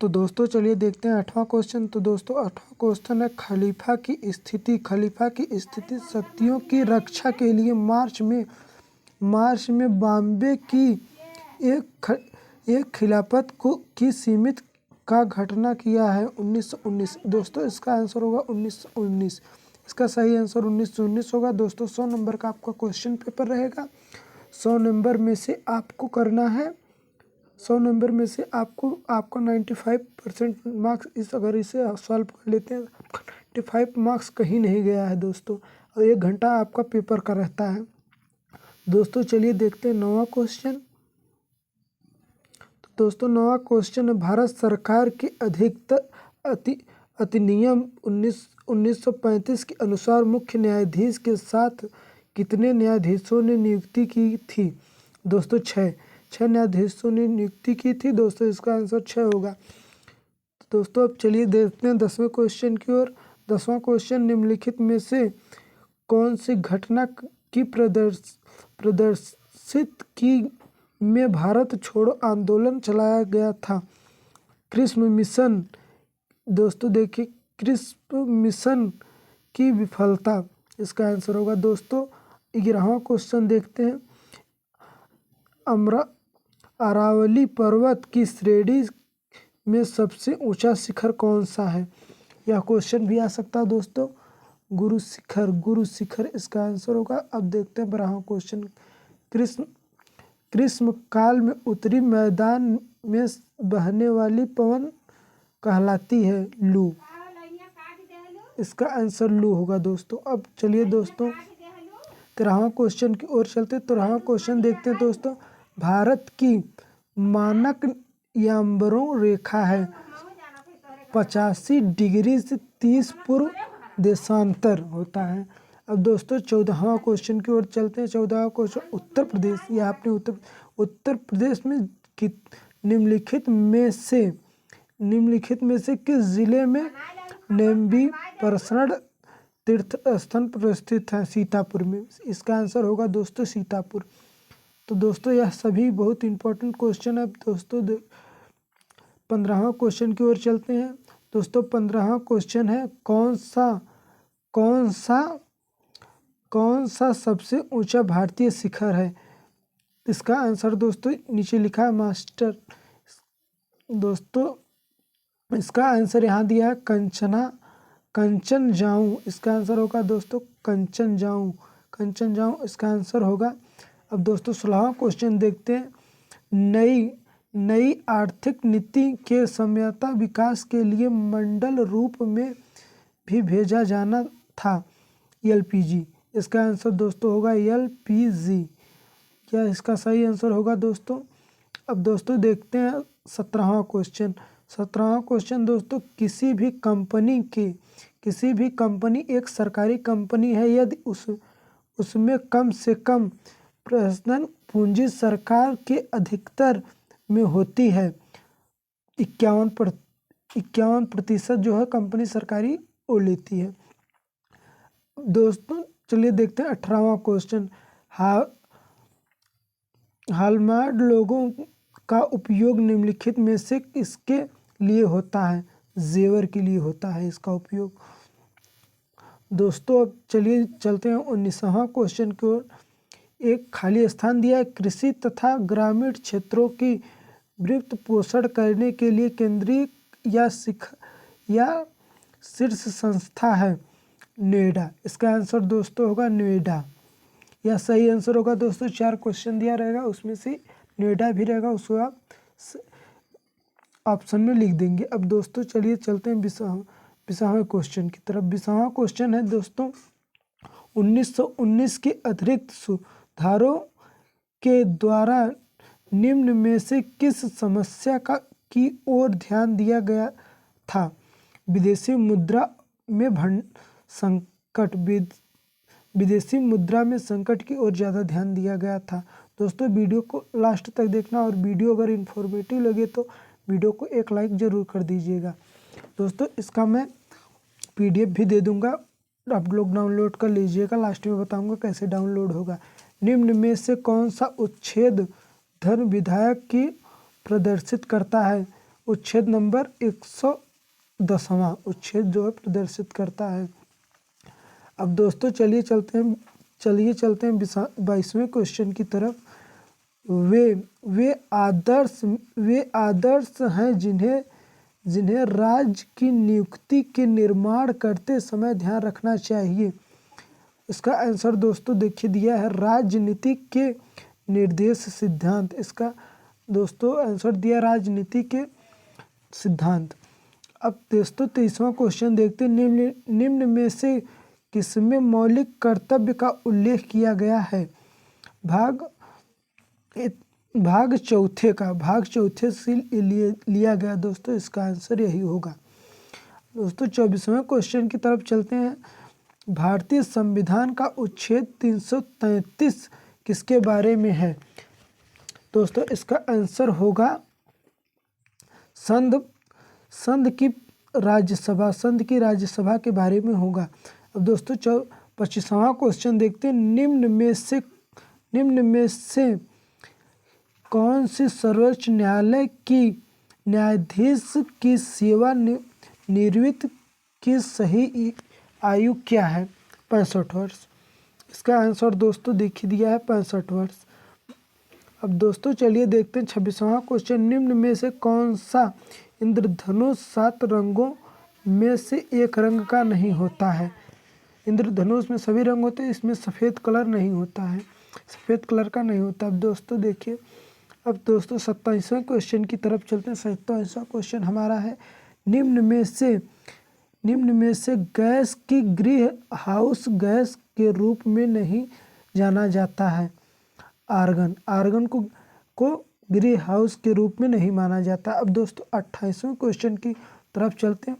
तो दोस्तों चलिए देखते हैं 8वां क्वेश्चन। तो दोस्तों 8वां क्वेश्चन है खलीफा की स्थिति। खलीफा की स्थिति शक्तियों की रक्षा के लिए मार्च में बॉम्बे की एक खिलाफत की सीमित का घटना किया है 1919। दोस्तों इसका आंसर होगा 1919। इसका सही आंसर 1919 होगा। दोस्तों 100 नंबर का आपका क्वेश्चन पेपर रहेगा। 100 नंबर में से आपको करना है 100 नंबर में से आपको 95% मार्क्स अगर इसे सॉल्व कर लेते हैं 95 मार्क्स कहीं नहीं गया है दोस्तों। और 1 घंटा आपका पेपर का रहता है। दोस्तों चलिए देखते हैं 9वां क्वेश्चन। तो दोस्तों 9वां क्वेश्चन है भारत सरकार के अधिनियम 1935 के अनुसार मुख्य न्यायाधीश के साथ कितने न्यायाधीशों ने नियुक्ति की थी। दोस्तों 6 न्यायाधीशों ने नियुक्ति की थी। दोस्तों इसका आंसर 6 होगा। तो दोस्तों अब चलिए देखते हैं 10वें क्वेश्चन की ओर। 10वां क्वेश्चन निम्नलिखित में से कौन सी घटना की प्रदर्शित की में भारत छोड़ो आंदोलन चलाया गया था। क्रिस्म मिशन। दोस्तों देखिए क्रिस्म मिशन की विफलता इसका आंसर होगा। दोस्तों 11वां क्वेश्चन देखते हैं अरावली पर्वत की श्रेणी में सबसे ऊंचा शिखर कौन सा है। यह क्वेश्चन भी आ सकता है दोस्तों। गुरु शिखर इसका आंसर होगा। अब देखते हैं 12वां क्वेश्चन। ग्रीष्म काल में उत्तरी मैदान में बहने वाली पवन कहलाती है लू। इसका आंसर लू होगा दोस्तों। अब चलिए दोस्तों 13वां क्वेश्चन की ओर चलते। 13वां क्वेश्चन देखते हैं दोस्तों। भारत की मानक याम्बरों रेखा है 85 डिग्री से 30 पूर्व देशांतर होता है। अब दोस्तों 14वां क्वेश्चन की ओर चलते हैं। 14वां क्वेश्चन उत्तर प्रदेश या आपने उत्तर प्रदेश में निम्नलिखित में से किस जिले में नेम्बी प्रसरण तीर्थ स्थान स्थित है। सीतापुर में। इसका आंसर होगा दोस्तों सीतापुर। तो दोस्तों यह सभी बहुत इंपॉर्टेंट क्वेश्चन है। दोस्तों 15वां क्वेश्चन की ओर चलते हैं। दोस्तों 15वां क्वेश्चन है कौन सा सबसे ऊंचा भारतीय शिखर है। इसका आंसर दोस्तों नीचे लिखा है मास्टर। दोस्तों इसका आंसर यहाँ दिया है कंचनजाऊ। इसका आंसर होगा दोस्तों कंचनजाऊ इसका आंसर होगा। अब दोस्तों 16वां क्वेश्चन देखते हैं। नई आर्थिक नीति के समयता विकास के लिए मंडल रूप में भी भेजा जाना था एलपीजी। इसका आंसर दोस्तों होगा एलपीजी। क्या इसका सही आंसर होगा दोस्तों। अब दोस्तों देखते हैं 17वां क्वेश्चन। 17वां क्वेश्चन दोस्तों किसी भी कंपनी एक सरकारी कंपनी है यदि उसमें कम से कम प्रशंसन पूंजी सरकार के अधिकतर में होती है 51% जो है कंपनी सरकारी वो लेती है। दोस्तों चलिए देखते हैं 18वां क्वेश्चन। हॉलमार्क लोगों का उपयोग निम्नलिखित में से किसके लिए होता है। जेवर के लिए होता है इसका उपयोग। दोस्तों अब चलिए चलते हैं 19वां क्वेश्चन की ओर। एक खाली स्थान दिया है कृषि तथा ग्रामीण क्षेत्रों की वित्त पोषण करने के लिए केंद्रीय या शीर्ष संस्था है नोएडा। इसका आंसर दोस्तों होगा नोएडा। यह सही आंसर होगा दोस्तों। 4 क्वेश्चन दिया रहेगा उसमें से नोएडा भी रहेगा उसको आप ऑप्शन में लिख देंगे। अब दोस्तों चलिए चलते हैं 20वें क्वेश्चन की तरफ। 20वां क्वेश्चन है दोस्तों 1919 के अतिरिक्त सुधारों के द्वारा निम्न में से किस समस्या की ओर ध्यान दिया गया था। विदेशी मुद्रा में संकट की ओर ज़्यादा ध्यान दिया गया था। दोस्तों वीडियो को लास्ट तक देखना और वीडियो अगर इन्फॉर्मेटिव लगे तो वीडियो को एक लाइक ज़रूर कर दीजिएगा। दोस्तों इसका मैं पीडीएफ भी दे दूंगा, आप लोग डाउनलोड कर लीजिएगा। लास्ट में बताऊंगा कैसे डाउनलोड होगा। निम्न में से कौन सा उच्छेद धन विधायक की प्रदर्शित करता है। उच्छेद नंबर 110वां उच्छेद जो है प्रदर्शित करता है। अब दोस्तों चलिए चलते हैं 22वें क्वेश्चन की तरफ। वे आदर्श हैं जिन्हें राज्य की नियुक्ति के निर्माण करते समय ध्यान रखना चाहिए। इसका आंसर दोस्तों देखिए दिया है राजनीति के निर्देश सिद्धांत। इसका दोस्तों आंसर दिया राजनीति के सिद्धांत। अब दोस्तों 23वां क्वेश्चन देखते हैं। निम्न में से किसमें मौलिक कर्तव्य का उल्लेख किया गया है? भाग चौथे से लिया गया दोस्तों। इसका आंसर यही होगा। दोस्तों 24वें क्वेश्चन की तरफ चलते हैं। भारतीय संविधान का उच्छेद 333 किसके बारे में है? दोस्तों इसका आंसर होगा संघ की राज्यसभा के बारे में होगा। अब दोस्तों 25वां क्वेश्चन देखते हैं। निम्न में से कौन सी सर्वोच्च न्यायालय की न्यायाधीश की सेवा निवृत्ति की सही आयु क्या है? 65 वर्ष। इसका आंसर दोस्तों देखिए दिया है 65 वर्ष। अब दोस्तों चलिए देखते हैं 26वां क्वेश्चन। निम्न में से कौन सा इंद्रधनुष 7 रंगों में से एक रंग का नहीं होता है? इंद्रधनुष में सभी रंग होते हैं, इसमें सफ़ेद कलर नहीं होता है, सफ़ेद कलर का नहीं होता। अब दोस्तों देखिए, अब दोस्तों 27वें क्वेश्चन की तरफ चलते हैं। 27वां क्वेश्चन हमारा है। निम्न में से गैस की ग्रीन हाउस गैस के रूप में नहीं जाना जाता है। आर्गन को ग्रीन हाउस के रूप में नहीं माना जाता। अब दोस्तों 28वें क्वेश्चन की तरफ चलते हैं।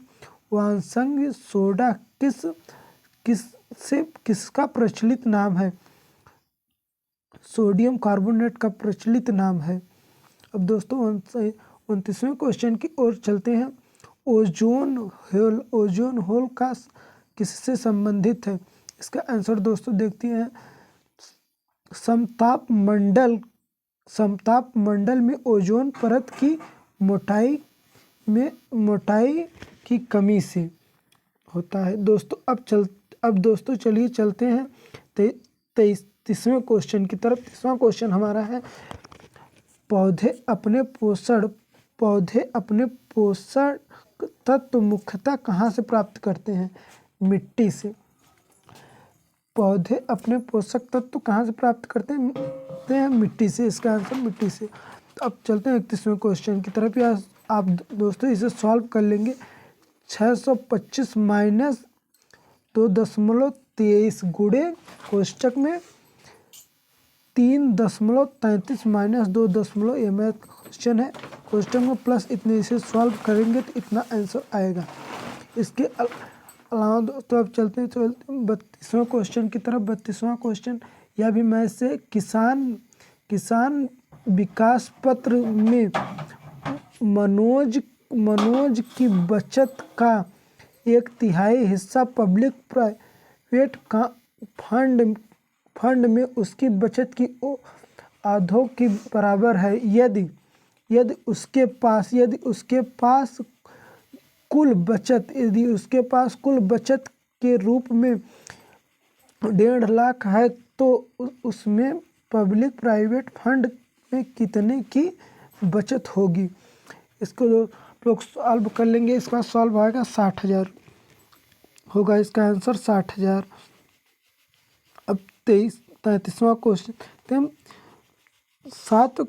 वासंग सोडा किसका प्रचलित नाम है? सोडियम कार्बोनेट का प्रचलित नाम है। अब दोस्तों 29वें क्वेश्चन की ओर चलते हैं। ओजोन होल का किससे संबंधित है? इसका आंसर दोस्तों देखते हैं समताप मंडल में ओजोन परत की मोटाई की कमी से होता है। दोस्तों अब दोस्तों चलिए चलते हैं 30वें क्वेश्चन की तरफ। 30वां क्वेश्चन हमारा है। पौधे अपने पोषण तत्व मुख्यतः कहाँ से प्राप्त करते हैं? मिट्टी से। पौधे अपने पोषक तत्व कहाँ से प्राप्त करते हैं? मिट्टी से। इसका आंसर मिट्टी से। अब चलते हैं 31वें क्वेश्चन की तरफ। या आप दोस्तों इसे सॉल्व कर लेंगे। 625 माइनस 2.23 गुणे कोष्टक में 3.33 माइनस 2. ये मैथ क्वेश्चन है, कोष्टक में प्लस इतने, इसे सॉल्व करेंगे तो इतना आंसर आएगा। इसके अलावा दोस्तों अब चलते हैं 32वें क्वेश्चन की तरफ। 32वां क्वेश्चन यह भी मैथ से। किसान विकास पत्र में मनोज की बचत का 1/3 हिस्सा पब्लिक प्राइवेट फंड में उसकी बचत की आधों के बराबर है। यदि उसके पास कुल बचत के रूप में 1.5 लाख है तो उसमें पब्लिक प्राइवेट फंड में कितने की बचत होगी? इसको लोग सॉल्व कर लेंगे। इसका सॉल्व आएगा 60,000 होगा। इसका आंसर 60,000। अब 33वां क्वेश्चन। 7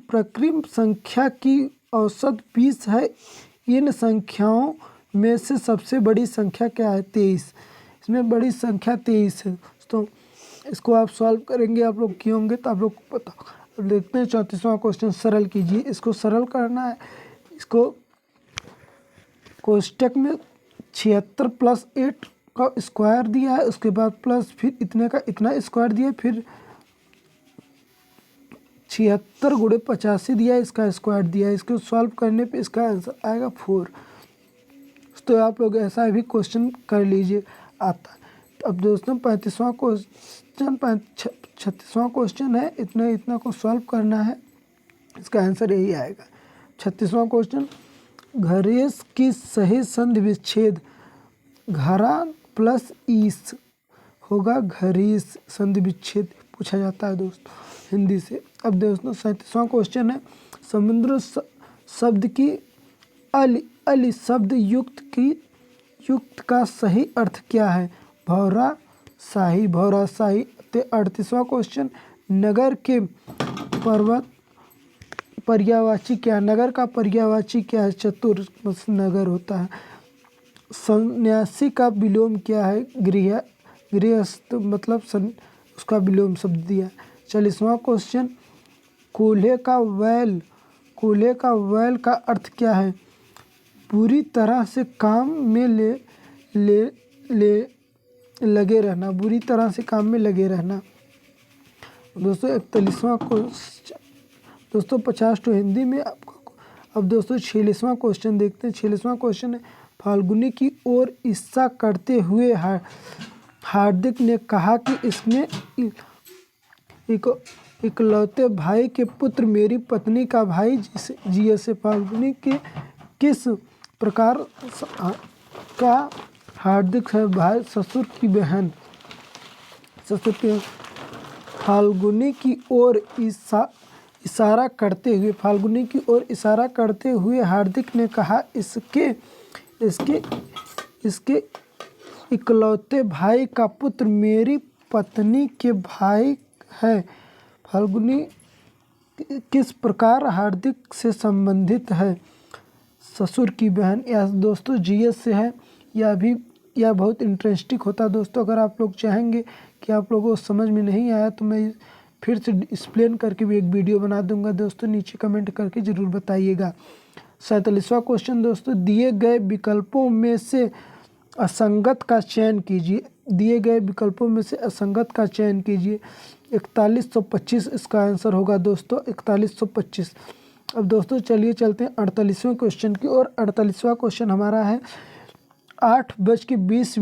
प्रकृम संख्या की औसत 20 है। इन संख्याओं में से सबसे बड़ी संख्या क्या है? 23। इसमें बड़ी संख्या 23 है। तो इसको आप सॉल्व करेंगे, आप लोग किए होंगे तो आप लोग को पता। अब देखते हैं 34वां क्वेश्चन। सरल कीजिए। इसको सरल करना है। इसको कोष्टक में 76 + 8 का स्क्वायर दिया है, उसके बाद प्लस फिर इतने का इतना स्क्वायर दिया, फिर 76 × 85 दिया, इसका स्क्वायर दिया है। इसको सॉल्व करने पे इसका आंसर आएगा 4। तो आप लोग ऐसा भी क्वेश्चन कर लीजिए, आता है। तो अब दोस्तों 36वां क्वेश्चन है। इतना को सॉल्व करना है, इसका आंसर यही आएगा। 36वां क्वेश्चन, घरेश की सही संधि विच्छेद घरा प्लस ईस होगा घरीस, संधि विच्छेद पूछा जाता है दोस्तों हिंदी से। अब दोस्तों 37वां क्वेश्चन है, समुद्र शब्द की अली शब्द युक्त का सही अर्थ क्या है? भौरा शाही। 38वां क्वेश्चन, नगर के पर्यायवाची क्या है? नगर का पर्यायवाची क्या है? चतुर नगर होता है। सन्यासी का विलोम क्या है? गृहस्थ, मतलब उसका विलोम शब्द दिया है। 40वां क्वेश्चन, कूल्हे का वैल का अर्थ क्या है? पूरी तरह से काम में लगे रहना, बुरी तरह से काम में लगे रहना। दोस्तों 41वां क्वेश्चन, दोस्तों 50 तो हिंदी में आपको। अब दोस्तों 46वां क्वेश्चन देखते हैं। 46वां क्वेश्चन है, फाल्गुनी की ओर ईर्ष्या करते हुए हार्दिक ने कहा कि इसमें इकलौते भाई के पुत्र मेरी पत्नी का भाई जिसे फाल्गुनी के किस प्रकार का हार्दिक है? भाई ससुर की बहन, फाल्गुनी की ओर इशारा करते हुए हार्दिक ने कहा इसके इकलौते भाई का पुत्र मेरी पत्नी के भाई है। फाल्गुनी किस प्रकार हार्दिक से संबंधित है? ससुर की बहन। यह दोस्तों जीएस से है। यह बहुत इंटरेस्टिंग होता है दोस्तों। अगर आप लोग चाहेंगे कि आप लोगों को समझ में नहीं आया तो मैं फिर से एक्सप्लेन करके भी एक वीडियो बना दूंगा दोस्तों, नीचे कमेंट करके ज़रूर बताइएगा। 47वां क्वेश्चन दोस्तों, दिए गए विकल्पों में से असंगत का चयन कीजिए। 4125 इसका आंसर होगा दोस्तों, 4125। अब दोस्तों चलिए चलते हैं 48वें क्वेश्चन की ओर। 48वां क्वेश्चन हमारा है, 8:20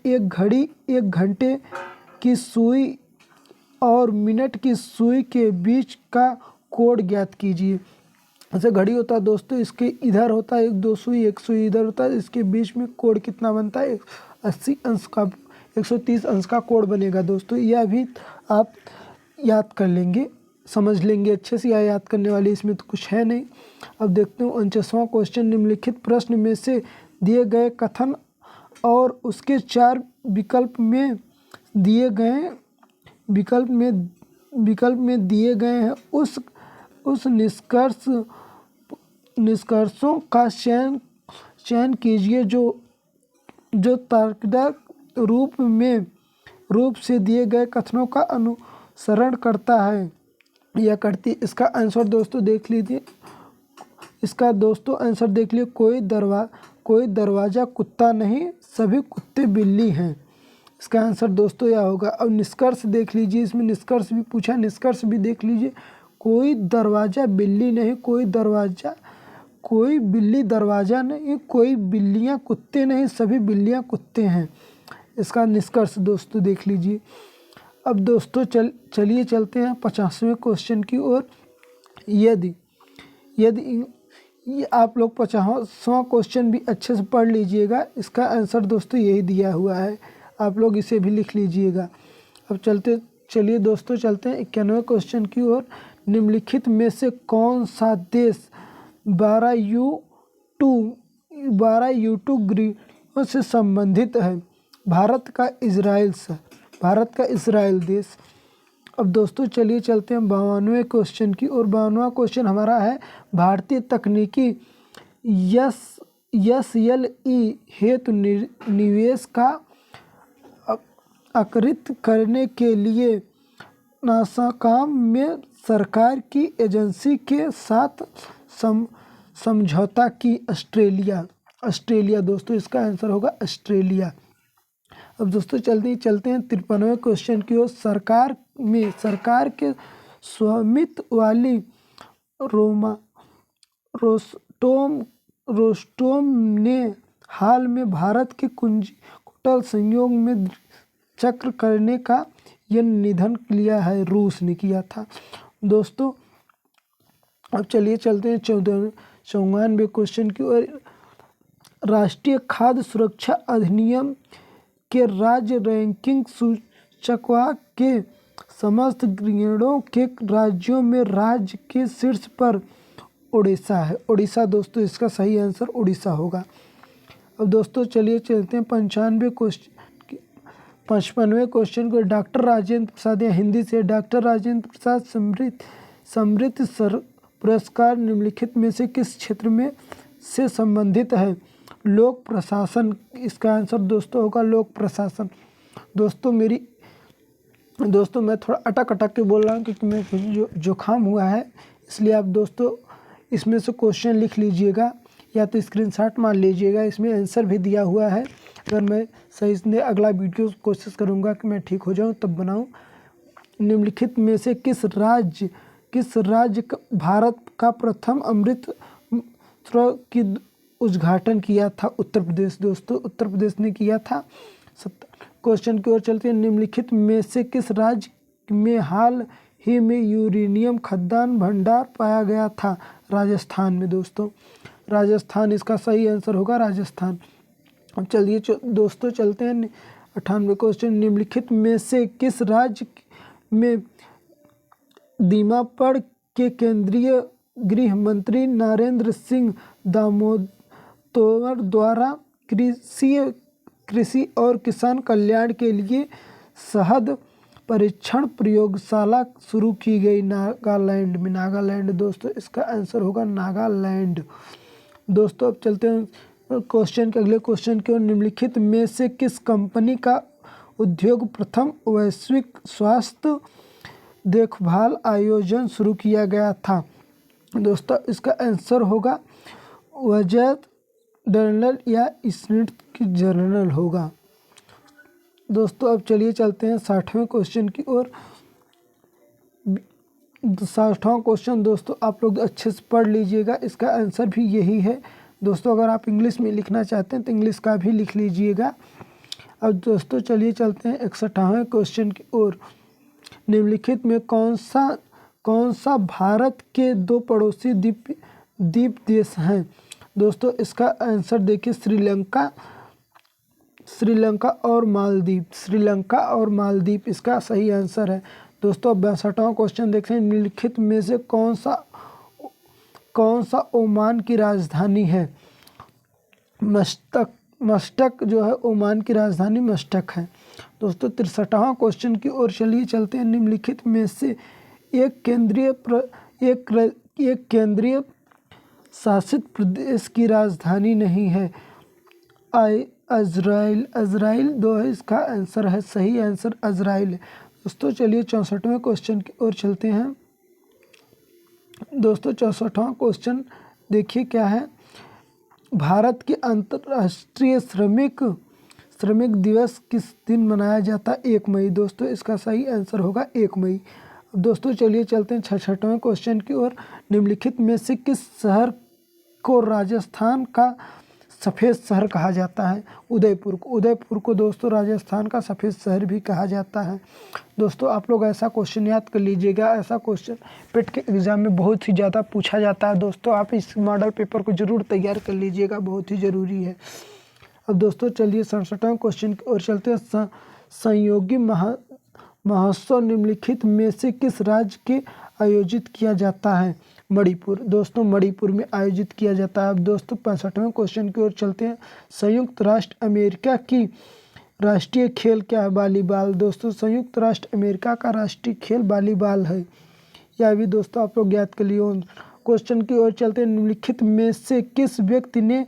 एक घड़ी, 1 घंटे की सुई और मिनट की सुई के बीच का कोण ज्ञात कीजिए। ऐसे घड़ी होता है दोस्तों, इसके इधर होता है 1 2 सुई, 1 सुई इधर होता है, इसके बीच में कोण कितना बनता है? 80 अंश का, 130 अंश का कोण बनेगा दोस्तों। यह भी आप याद कर लेंगे, समझ लेंगे अच्छे से। यह याद करने वाली इसमें तो कुछ है नहीं। अब देखते हैं 49वां क्वेश्चन, निम्नलिखित प्रश्न में से दिए गए कथन और उसके 4 विकल्प में दिए गए हैं उस निष्कर्षों का चयन कीजिए जो तार्किक रूप से दिए गए कथनों का अनुसरण करता है या करती। इसका आंसर दोस्तों देख लीजिए। कोई दरवाज़ा कुत्ता नहीं, सभी कुत्ते बिल्ली हैं। इसका आंसर दोस्तों यह होगा। अब निष्कर्ष देख लीजिए, इसमें निष्कर्ष भी पूछा, निष्कर्ष भी देख लीजिए। कोई दरवाज़ा बिल्ली नहीं, कोई बिल्ली दरवाज़ा नहीं, कोई बिल्लियाँ कुत्ते नहीं, सभी बिल्लियाँ कुत्ते हैं। इसका निष्कर्ष दोस्तों देख लीजिए। अब दोस्तों चलिए चलते हैं 50वें क्वेश्चन की ओर। यदि ये आप लोग 50वां क्वेश्चन भी अच्छे से पढ़ लीजिएगा। इसका आंसर दोस्तों यही दिया हुआ है, आप लोग इसे भी लिख लीजिएगा। अब चलिए दोस्तों चलते हैं 91वें क्वेश्चन की ओर। निम्नलिखित में से कौन सा देश 12U2 गृहों से संबंधित है? भारत का इजराइल देश। अब दोस्तों चलिए चलते हैं 52वें क्वेश्चन की और 52वां क्वेश्चन हमारा है, भारतीय तकनीकी SLE हेतु निवेश का आकृत करने के लिए नासाकॉम में सरकार की एजेंसी के साथ समझौता की। ऑस्ट्रेलिया दोस्तों, इसका आंसर होगा ऑस्ट्रेलिया। अब दोस्तों चलते हैं 53वें क्वेश्चन की ओर। सरकार के स्वामित्व वाली रोस्टोम ने हाल में भारत के कुंतल संयोग में चक्र करने का यह निधन लिया है, रूस ने किया था दोस्तों। अब चलिए चलते हैं 94वें क्वेश्चन की ओर। राष्ट्रीय खाद्य सुरक्षा अधिनियम के राज्य रैंकिंग सूचकांक के समस्त ग्रेडों के राज्यों में राज्य के शीर्ष पर उड़ीसा है। उड़ीसा दोस्तों इसका सही आंसर उड़ीसा होगा। अब दोस्तों चलिए चलते हैं 55वें क्वेश्चन को। डॉक्टर राजेंद्र प्रसाद, या हिंदी से डॉक्टर राजेंद्र प्रसाद समृद्धि पुरस्कार निम्नलिखित में से किस क्षेत्र में से संबंधित है? लोक प्रशासन, इसका आंसर दोस्तों होगा लोक प्रशासन। दोस्तों मैं थोड़ा अटक के बोल रहा हूँ क्योंकि मैं जुकाम हुआ है, इसलिए आप दोस्तों इसमें से क्वेश्चन लिख लीजिएगा या तो स्क्रीनशॉट मार लीजिएगा, इसमें आंसर भी दिया हुआ है। अगर मैं सही से अगला वीडियो कोशिश करूँगा कि मैं ठीक हो जाऊँ तब बनाऊँ। निम्नलिखित में से किस राज्य भारत का प्रथम अमृत सरोवर की उद्घाटन किया था? उत्तर प्रदेश दोस्तों, उत्तर प्रदेश ने किया था। क्वेश्चन की ओर चलते हैं। निम्नलिखित में से किस राज्य में हाल ही में यूरेनियम खदान भंडार पाया गया था? राजस्थान में दोस्तों, राजस्थान इसका सही आंसर होगा राजस्थान। अब चलिए दोस्तों चलते हैं 98वें क्वेश्चन। निम्नलिखित में से किस राज्य में दीमापुर के केंद्रीय गृह मंत्री नरेंद्र सिंह दामोदर द्वारा कृषि और किसान कल्याण के लिए शहद परीक्षण प्रयोगशाला शुरू की गई? नागालैंड में। नागालैंड दोस्तों इसका आंसर होगा नागालैंड। दोस्तों अब चलते हैं क्वेश्चन के अगले क्वेश्चन की ओर। निम्नलिखित में से किस कंपनी का उद्योग प्रथम वैश्विक स्वास्थ्य देखभाल आयोजन शुरू किया गया था? दोस्तों इसका आंसर होगा वजैत जर्नल या स्मिथ जर्नल होगा। दोस्तों अब चलिए चलते हैं 60वें क्वेश्चन की ओर। 60वां क्वेश्चन दोस्तों आप लोग अच्छे से पढ़ लीजिएगा, इसका आंसर भी यही है। दोस्तों अगर आप इंग्लिश में लिखना चाहते हैं तो इंग्लिश का भी लिख लीजिएगा। अब दोस्तों चलिए चलते हैं 61वें क्वेश्चन की ओर। निम्नलिखित में कौन सा भारत के दो पड़ोसी द्वीप देश हैं? दोस्तों इसका आंसर देखिए श्रीलंका और मालदीव। श्रीलंका और मालदीव इसका सही आंसर है। दोस्तों 62वां क्वेश्चन देखते हैं। निम्नलिखित में से कौन सा ओमान की राजधानी है? मस्कट जो है ओमान की राजधानी मस्कट है। दोस्तों 63वां क्वेश्चन की ओर चलिए चलते हैं। निम्नलिखित में से एक केंद्रीय शासित प्रदेश की राजधानी नहीं है? इजराइल दो है, इसका आंसर है सही आंसर इजराइल। दोस्तों चलिए 64वें क्वेश्चन की ओर चलते हैं। दोस्तों 64वां क्वेश्चन देखिए क्या है। भारत के अंतर्राष्ट्रीय श्रमिक दिवस किस दिन मनाया जाता है? 1 मई। दोस्तों इसका सही आंसर होगा 1 मई। दोस्तों चलिए चलते हैं 66वें क्वेश्चन की ओर। निम्नलिखित में से किस शहर को राजस्थान का सफ़ेद शहर कहा जाता है? उदयपुर को दोस्तों राजस्थान का सफ़ेद शहर भी कहा जाता है। दोस्तों आप लोग ऐसा क्वेश्चन याद कर लीजिएगा, ऐसा क्वेश्चन पेट के एग्ज़ाम में बहुत ही ज़्यादा पूछा जाता है। दोस्तों आप इस मॉडल पेपर को ज़रूर तैयार कर लीजिएगा, बहुत ही ज़रूरी है। अब दोस्तों चलिए 67वें क्वेश्चन की ओर चलते हैं। संयोगी महोत्सव निम्नलिखित में से किस राज्य के आयोजित किया जाता है? मणिपुर। दोस्तों मणिपुर में आयोजित किया जाता है। अब दोस्तों 65वें क्वेश्चन की ओर चलते हैं। संयुक्त राष्ट्र अमेरिका की राष्ट्रीय खेल क्या है? वॉलीबॉल। दोस्तों संयुक्त राष्ट्र अमेरिका का राष्ट्रीय खेल वॉलीबॉल है। यह भी दोस्तों आप लोग याद कर लिए। क्वेश्चन की ओर चलते हैं। निम्नलिखित में से किस व्यक्ति ने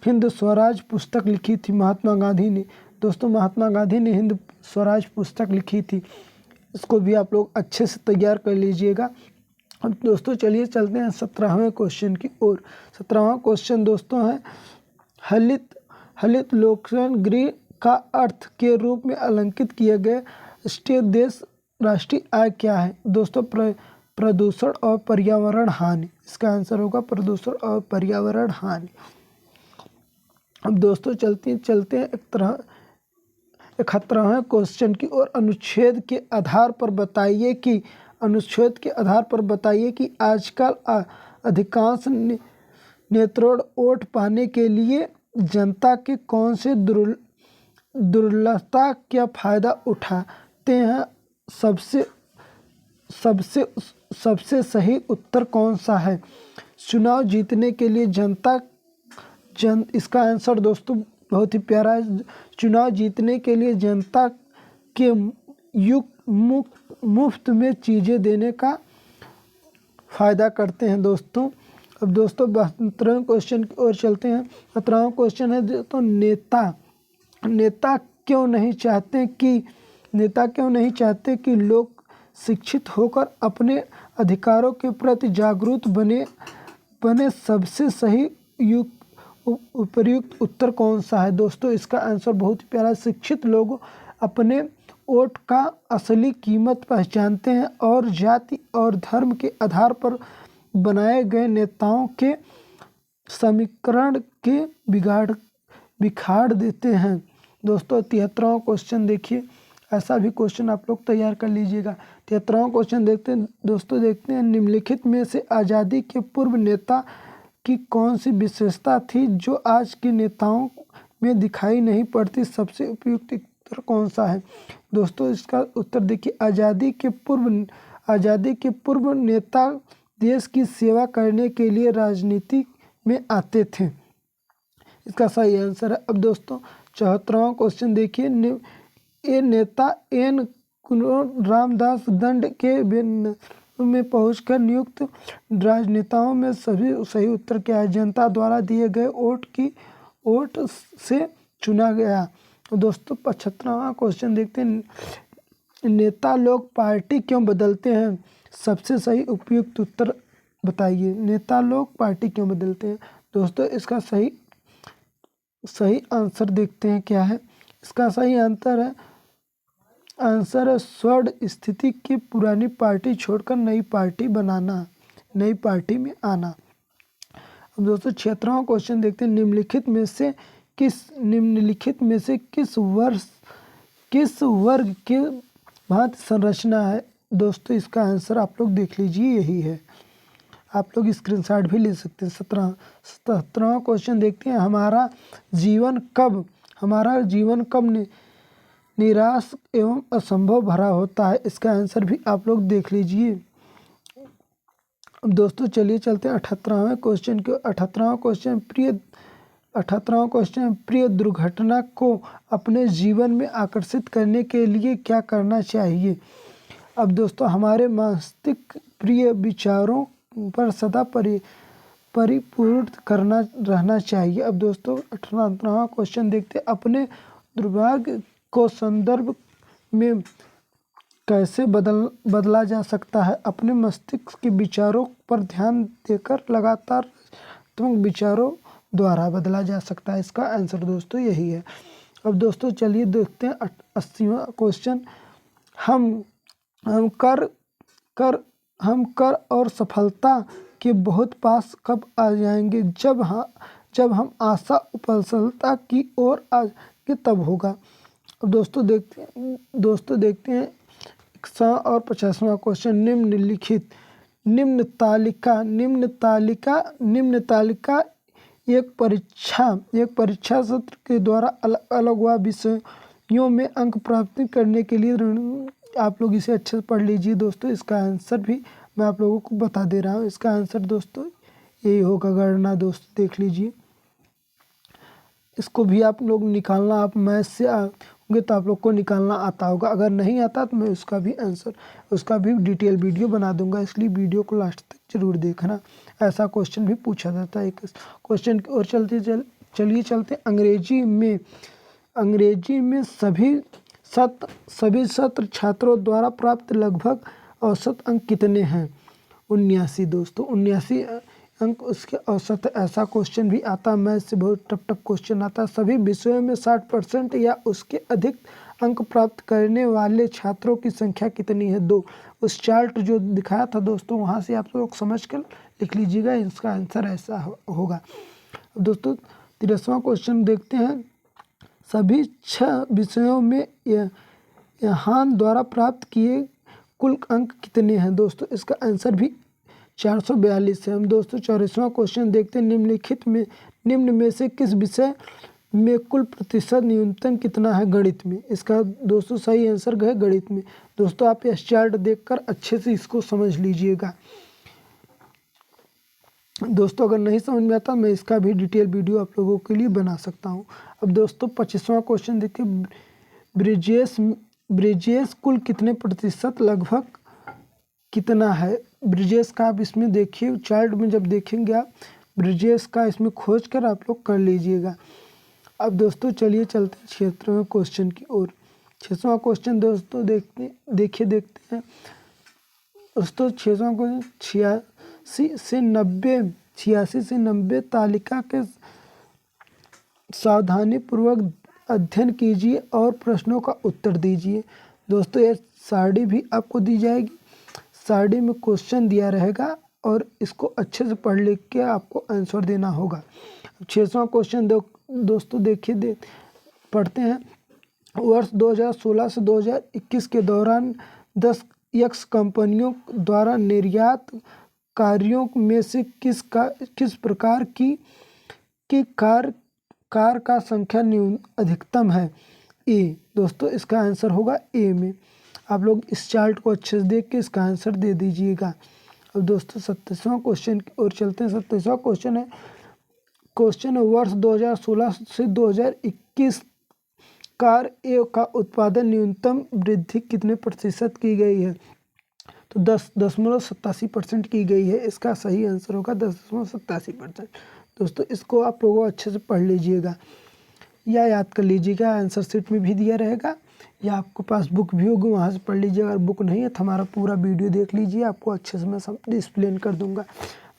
हिंद स्वराज पुस्तक लिखी थी? महात्मा गांधी ने। दोस्तों महात्मा गांधी ने हिंद स्वराज पुस्तक लिखी थी। इसको भी आप लोग अच्छे से तैयार कर लीजिएगा। अब दोस्तों चलिए चलते हैं 17वें क्वेश्चन की ओर। 17वां क्वेश्चन दोस्तों है हरित लोकसन गृह का अर्थ के रूप में अलंकित किए गए राष्ट्रीय आय क्या है? दोस्तों प्रदूषण और पर्यावरण हानि। इसका आंसर होगा प्रदूषण और पर्यावरण हानि। अब दोस्तों चलते हैं 71वें क्वेश्चन की ओर। अनुच्छेद के आधार पर बताइए कि अनुच्छेद के आधार पर बताइए कि आजकल अधिकांश नेत्रोड वोट पाने के लिए जनता के कौन से दुर्लभता का फायदा उठाते हैं। सबसे सबसे सबसे सही उत्तर कौन सा है। चुनाव जीतने के लिए इसका आंसर दोस्तों बहुत ही प्यारा है। चुनाव जीतने के लिए जनता के मुफ्त में चीज़ें देने का फ़ायदा करते हैं दोस्तों। अब दोस्तों 17वें क्वेश्चन की ओर चलते हैं। 17वां क्वेश्चन है दोस्तों, नेता क्यों नहीं चाहते कि लोग शिक्षित होकर अपने अधिकारों के प्रति जागरूक बने। सबसे सही उपयुक्त उत्तर कौन सा है। दोस्तों इसका आंसर बहुत प्यारा, शिक्षित लोग अपने वोट का असली कीमत पहचानते हैं और जाति और धर्म के आधार पर बनाए गए नेताओं के समीकरण के बिखार देते हैं। दोस्तों 73वां क्वेश्चन देखिए, ऐसा भी क्वेश्चन आप लोग तैयार कर लीजिएगा। 73वां क्वेश्चन देखते हैं, निम्नलिखित में से आज़ादी के पूर्व नेता की कौन सी विशेषता थी जो आज के नेताओं में दिखाई नहीं पड़ती। सबसे उपयुक्त उत्तर कौन सा है। दोस्तों इसका उत्तर देखिए, आज़ादी के पूर्व नेता देश की सेवा करने के लिए राजनीति में आते थे। इसका सही आंसर है। अब दोस्तों 74वां क्वेश्चन देखिए, ये नेता एन रामदास दंड के में पहुंचकर नियुक्त राजनेताओं में सही उत्तर क्या है। जनता द्वारा दिए गए वोट से चुना गया। दोस्तों 75वां क्वेश्चन देखते हैं, नेता लोग पार्टी क्यों बदलते हैं। सबसे सही उपयुक्त उत्तर बताइए, नेता लोग पार्टी क्यों बदलते हैं। दोस्तों इसका सही आंसर देखते हैं क्या है। इसका सही आंसर है स्वर्ण स्थिति की पुरानी पार्टी छोड़कर नई पार्टी में आना। अब दोस्तों 76वां क्वेश्चन देखते हैं, निम्नलिखित में से किस वर्ग के भांति संरचना है। दोस्तों इसका आंसर आप लोग देख लीजिए, यही है। आप लोग स्क्रीनशॉट भी ले सकते हैं। 77वां क्वेश्चन देखते हैं, हमारा जीवन कब निराश एवं असंभव भरा होता है। इसका आंसर भी आप लोग देख लीजिए। अब दोस्तों चलिए चलते हैं 78वें क्वेश्चन के। 78वां क्वेश्चन, प्रिय दुर्घटना को अपने जीवन में आकर्षित करने के लिए क्या करना चाहिए। अब दोस्तों हमारे मस्तिष्क प्रिय विचारों पर सदा परिपूर्ण रहना चाहिए। अब दोस्तों 98वां क्वेश्चन देखते हैं, अपने दुर्भाग्य को संदर्भ में कैसे बदला जा सकता है। अपने मस्तिष्क के विचारों पर ध्यान देकर लगातार विचारों द्वारा बदला जा सकता है। इसका आंसर दोस्तों यही है। अब दोस्तों चलिए देखते हैं 80वां क्वेश्चन, हम कर और सफलता के बहुत पास कब आ जाएंगे। जब हम आशा उपसफलता की ओर आगे तब होगा। अब दोस्तों देखते हैं 100 और 50वां क्वेश्चन, निम्न तालिका एक परीक्षा सत्र के द्वारा अलग विषयों में अंक प्राप्त करने के लिए आप लोग इसे अच्छे से पढ़ लीजिए। दोस्तों इसका आंसर भी मैं आप लोगों को बता दे रहा हूँ। इसका आंसर दोस्तों यही होगा, गणना। दोस्तों देख लीजिए, इसको भी आप लोग निकालना, आप मैथ से होंगे तो आप लोग को निकालना आता होगा। अगर नहीं आता तो मैं उसका भी डिटेल वीडियो बना दूंगा, इसलिए वीडियो को लास्ट तक जरूर देखना। ऐसा क्वेश्चन भी पूछा जाता है। एक क्वेश्चन की ओर चलिए चलते। अंग्रेजी में सभी सत्र छात्रों द्वारा प्राप्त लगभग औसत अंक कितने हैं। 79 दोस्तों, 79 अंक उसके औसत। ऐसा क्वेश्चन भी आता है, मैथ से बहुत टफ क्वेश्चन आता है। सभी विषयों में 60% या उसके अधिक अंक प्राप्त करने वाले छात्रों की संख्या कितनी है। 2। उस चार्ट जो दिखाया था दोस्तों, वहाँ से आप लोग समझ कर लिख लीजिएगा, इसका आंसर ऐसा होगा। दोस्तों 83वां क्वेश्चन देखते हैं, सभी 6 विषयों में यहाँ द्वारा प्राप्त किए कुल अंक कितने हैं दोस्तों? इसका आंसर भी 442 है। हम दोस्तों 44वां क्वेश्चन देखते हैं। निम्न में से किस विषय में कुल प्रतिशत न्यूनतम कितना है गणित में? इसका दोस्तों सही आंसर है गणित में। दोस्तों आप यह चार्ट देखकर अच्छे से इसको समझ लीजिएगा। दोस्तों अगर नहीं समझ में आता मैं इसका भी डिटेल वीडियो आप लोगों के लिए बना सकता हूँ। अब दोस्तों 25वां क्वेश्चन देखिए। ब्रिजेश कुल कितने प्रतिशत लगभग कितना है? ब्रिजेश का आप इसमें देखिए चार्ट में जब देखेंगे आप ब्रिजेश का इसमें खोज कर आप लोग कर लीजिएगा। अब दोस्तों चलिए चलते हैं 76वें क्वेश्चन की ओर। 76वां क्वेश्चन दोस्तों देखते हैं दोस्तों। 76वां क्वेश्चन 86 से 90 तालिका के सावधानी पूर्वक अध्ययन कीजिए और प्रश्नों का उत्तर दीजिए। दोस्तों ये सारणी भी आपको दी जाएगी। सारणी में क्वेश्चन दिया रहेगा और इसको अच्छे से पढ़ लिख के आपको आंसर देना होगा। 6वां क्वेश्चन दोस्तों देखिए पढ़ते हैं। वर्ष 2016 से 2021 के दौरान 10 यक्स कंपनियों द्वारा निर्यात कार्यों में से किस प्रकार की कार का संख्या अधिकतम है? ए। दोस्तों इसका आंसर होगा ए में। आप लोग इस चार्ट को अच्छे से देख के इसका आंसर दे दीजिएगा। अब दोस्तों 27वां क्वेश्चन की ओर चलते हैं। 27वां क्वेश्चन है वर्ष 2016 से 2021 कार ए का उत्पादन न्यूनतम वृद्धि कितने प्रतिशत की गई है? तो 10.87% की गई है। इसका सही आंसर होगा 10.87%। दोस्तों इसको आप लोगों अच्छे से पढ़ लीजिएगा या याद कर लीजिएगा। आंसर शीट में भी दिया रहेगा या आपके पास बुक भी होगी वहाँ से पढ़ लीजिएगा। अगर बुक नहीं है तो हमारा पूरा वीडियो देख लीजिए, आपको अच्छे से मैं सब एक्सप्लेन कर दूंगा।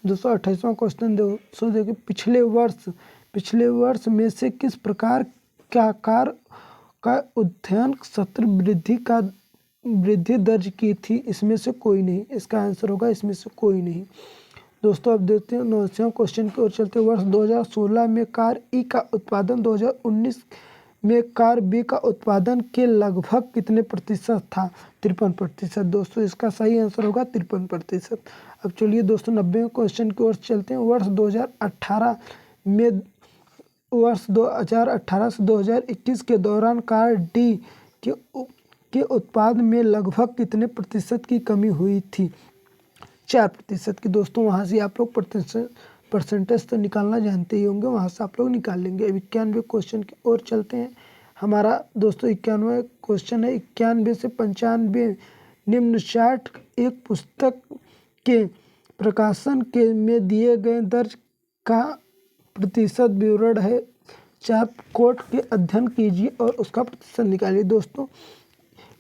दोस्तों 28वां क्वेश्चन दोस्तों देखिए। पिछले वर्ष में से किस प्रकार क्या कार का अध्ययन सत्र वृद्धि दर्ज की थी? इसमें से कोई नहीं। इसका आंसर होगा इसमें से कोई नहीं। दोस्तों अब देखते हैं 29वां क्वेश्चन की ओर चलते हैं। वर्ष 2016 में कार ई का उत्पादन 2019 में कार बी का उत्पादन के लगभग कितने प्रतिशत था? 53%। दोस्तों इसका सही आंसर होगा 53%। अब चलिए दोस्तों 90वें क्वेश्चन की ओर चलते हैं। वर्ष 2018 से 2021 के दौरान कार डी के उत्पाद में लगभग कितने प्रतिशत की कमी हुई थी? 4% की। दोस्तों वहाँ से आप लोग परसेंटेज तो निकालना जानते ही होंगे, वहाँ से आप लोग निकाल लेंगे। 91वें क्वेश्चन की ओर चलते हैं। हमारा दोस्तों 91वां क्वेश्चन है। 91 से 95 निम्न चार्ट एक पुस्तक के प्रकाशन के में दिए गए दर्ज का प्रतिशत विवरण है। चार्ट कोड के अध्ययन कीजिए और उसका प्रतिशत निकालिए। दोस्तों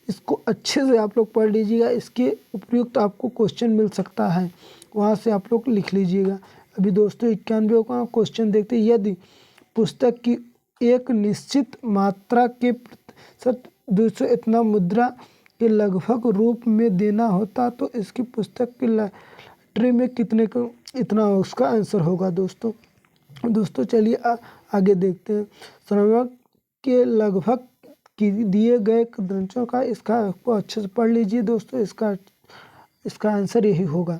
इसको अच्छे से आप लोग पढ़ लीजिएगा, इसके उपयुक्त आपको क्वेश्चन मिल सकता है, वहाँ से आप लोग लिख लीजिएगा। अभी दोस्तों 91 का क्वेश्चन देखते हैं। यदि पुस्तक की एक निश्चित मात्रा के प्रतिशत 200 इतना मुद्रा के लगभग रूप में देना होता तो इसकी पुस्तक की लॉटरी में कितने का इतना उसका आंसर होगा? दोस्तों चलिए आगे देखते हैं। श्रम के लगभग दिए गए ग्रंथों का इसका आपको अच्छे से पढ़ लीजिए। दोस्तों इसका आंसर यही होगा।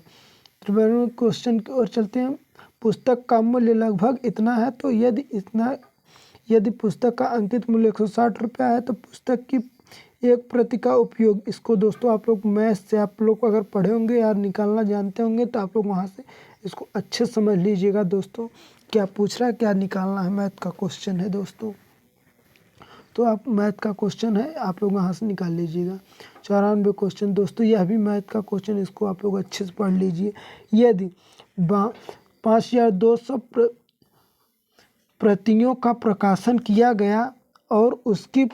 93वें क्वेश्चन की ओर चलते हैं। पुस्तक का मूल्य लगभग इतना है तो यदि पुस्तक का अंकित मूल्य 160 रुपया है तो पुस्तक की एक प्रति का उपयोग। इसको दोस्तों आप लोग मैथ से आप लोग अगर पढ़े होंगे या निकालना जानते होंगे तो आप लोग वहाँ से इसको अच्छे समझ लीजिएगा। दोस्तों क्या पूछ रहा है, क्या निकालना है, मैथ का क्वेश्चन है दोस्तों, तो आप मैथ का क्वेश्चन है आप लोग वहाँ से निकाल लीजिएगा। 94 क्वेश्चन दोस्तों यह भी मैथ का क्वेश्चन, इसको आप लोग अच्छे से पढ़ लीजिए। यदि 5200 प्रतियों का प्रकाशन किया गया और उसकी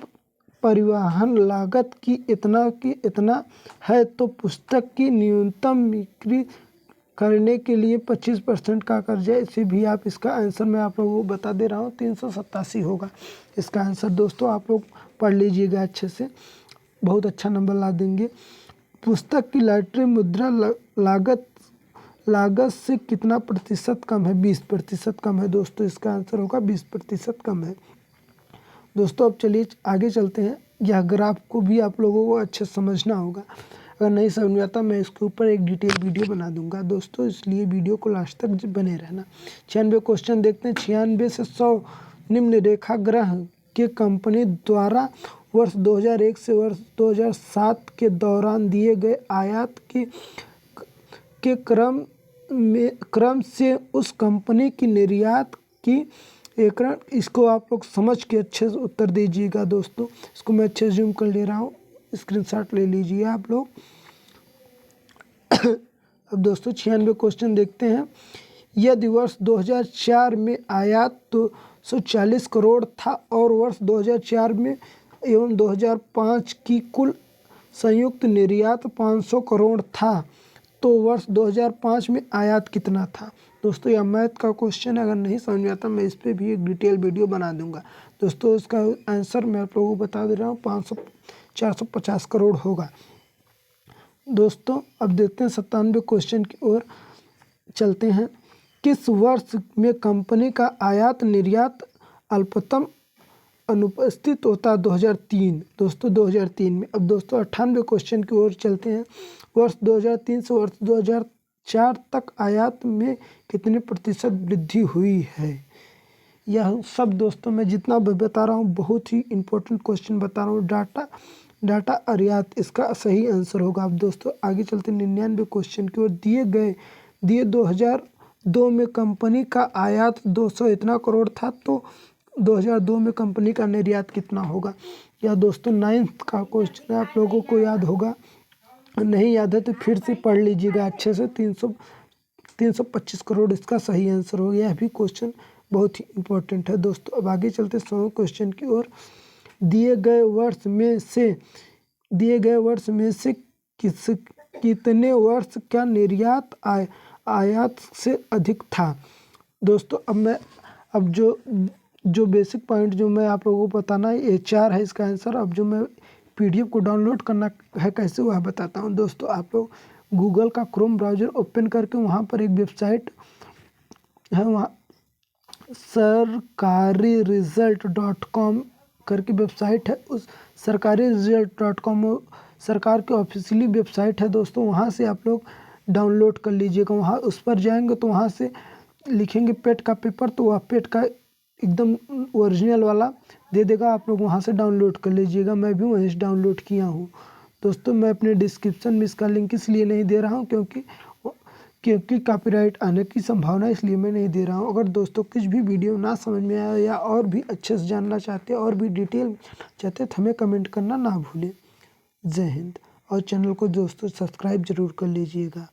परिवहन लागत की इतना है तो पुस्तक की न्यूनतम बिक्री करने के लिए 25% का कर्जा। इसे भी आप इसका आंसर मैं आप लोगों को बता दे रहा हूँ 387 होगा इसका आंसर। दोस्तों आप लोग पढ़ लीजिएगा अच्छे से, बहुत अच्छा नंबर ला देंगे। पुस्तक की लॉटरी मुद्रा लागत से कितना प्रतिशत कम है? 20% कम है। दोस्तों इसका आंसर होगा 20% कम है। दोस्तों अब चलिए आगे चलते हैं। यह ग्राफ को भी आप लोगों को अच्छे से समझना होगा। अगर नहीं समझ में आता मैं इसके ऊपर एक डिटेल वीडियो बना दूंगा दोस्तों, इसलिए वीडियो को लास्ट तक बने रहना। 96 क्वेश्चन देखते हैं। 96 से 100 निम्न रेखा ग्रह के कंपनी द्वारा वर्ष 2001 से वर्ष 2007 के दौरान दिए गए आयात के क्रम से उस कंपनी की निर्यात की एकरण। इसको आप लोग समझ के अच्छे से उत्तर दीजिएगा दोस्तों। इसको मैं अच्छे से जूम कर ले रहा हूँ, स्क्रीनशॉट ले लीजिए आप लोग। अब दोस्तों 96 क्वेश्चन देखते हैं। यदि वर्ष 2004 में आयात 240 करोड़ था और वर्ष 2004 में एवं 2005 की कुल संयुक्त निर्यात 500 करोड़ था, तो वर्ष 2005 में आयात कितना था? दोस्तों यह मैथ का क्वेश्चन है, अगर नहीं समझ में आता मैं इस पर भी एक डिटेल वीडियो बना दूंगा दोस्तों। इसका आंसर मैं आप लोगों को बता दे रहा हूँ, 450 करोड़ होगा दोस्तों। अब देखते हैं 97 क्वेश्चन की ओर चलते हैं। किस वर्ष में कंपनी का आयात निर्यात अल्पतम अनुपस्थित होता? 2003 दोस्तों, 2003 में। अब दोस्तों 98 क्वेश्चन की ओर चलते हैं। वर्ष 2003 से वर्ष 2004 तक आयात में कितने प्रतिशत वृद्धि हुई है? यह सब दोस्तों मैं जितना भी बता रहा हूँ बहुत ही इम्पोर्टेंट क्वेश्चन बता रहा हूँ। डाटा आयात इसका सही आंसर होगा। अब दोस्तों आगे चलते 99 क्वेश्चन की ओर। दिए 2002 में कंपनी का आयात 200 इतना करोड़ था, तो 2002 में कंपनी का निर्यात कितना होगा? यह दोस्तों 9th का क्वेश्चन है, आप लोगों को याद होगा। नहीं याद है तो फिर से पढ़ लीजिएगा अच्छे से। 325 करोड़ इसका सही आंसर होगा। यह भी क्वेश्चन बहुत ही इम्पोर्टेंट है दोस्तों। अब आगे चलते 100 क्वेश्चन की ओर। दिए गए वर्ष में से कितने वर्ष का निर्यात आयात से अधिक था? दोस्तों अब जो बेसिक पॉइंट जो मैं आप लोगों को बताना है, ये 4 है इसका आंसर। अब जो मैं PDF को डाउनलोड करना है कैसे वह बताता हूँ दोस्तों। आप लोग गूगल का क्रोम ब्राउज़र ओपन करके वहाँ पर एक वेबसाइट है, वहाँ सरकारीरिजल्ट.com करके वेबसाइट है। उस सरकारीरिजल्ट.com सरकार की ऑफिशियली वेबसाइट है दोस्तों। वहाँ से आप लोग डाउनलोड कर लीजिएगा। वहाँ उस पर जाएंगे तो वहाँ से लिखेंगे पेट का पेपर, तो वह पेट का एकदम ओरिजिनल वाला दे देगा, आप लोग वहाँ से डाउनलोड कर लीजिएगा। मैं भी वहीं से डाउनलोड किया हूँ दोस्तों। मैं अपने डिस्क्रिप्शन में इसका लिंक इसलिए नहीं दे रहा हूँ क्योंकि कॉपीराइट आने की संभावना, इसलिए मैं नहीं दे रहा हूँ। अगर दोस्तों कुछ भी वीडियो ना समझ में आया या और भी अच्छे से जानना चाहते हैं और भी डिटेल चाहते हैं तो हमें कमेंट करना ना भूलें। जय हिंद। और चैनल को दोस्तों सब्सक्राइब जरूर कर लीजिएगा।